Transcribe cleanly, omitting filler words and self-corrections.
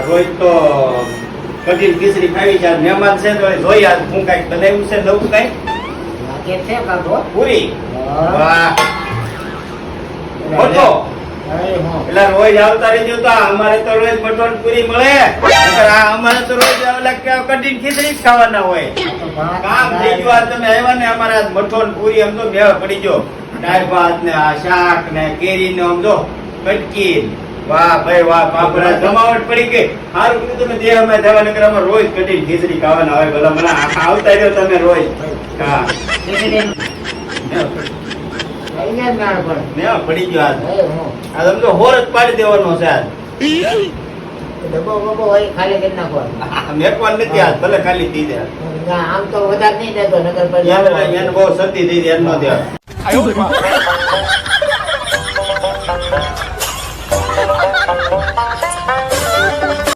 રોજ તો કઢી ખીચડી ખાવી છે, મહેમાન છે તો જોઈ આજ હું કઈક બનાવ્યું છે નવું કઈ લાગે છે કાકો. પૂરી. હા. વાહ મોટો અરે હો. એટલે રોજ આવતા રહેજો તો અમારે તો રોજ મટન પૂરી મળે, નકર આ અમારે તો રોજ ઓલા કઢી ખીચડી જ ખાવાના હોય. કામ થઈ ગયું આ તમે આવ્યા ને અમારે આજ મઠોન પૂરી આમ તો મેળ પડી ગયો, દાળ ભાત ને આ શાક ને કેરી ને આમ જો કટકી. વાહ ભાઈ વાહ, પાપડા જમાવટ પડી ગઈ. સારું કીધું તમે દેહ માં જવા, નકર અમારે રોજ કઢી ખીચડી ખાવાના હોય. ભલા મને આવતા રહ્યો તમે રોજ. હા અહીંયા જ નાળ પડે. મેળ પડી ગયો આજ. અરે હો. આ તમે તો હોર જ પાડી દેવાનો છે આજ. ડબ્બો બબ્બો હોય ખાલી કરી નાખવાનો. મેકવાન નથી આજ, ભલે ખાલી થઈ જાય. આમ તો વધારે નહીં દેતો, નકર પછી એને બહુ સતી થઈ જાય, એમ ન દેવાય.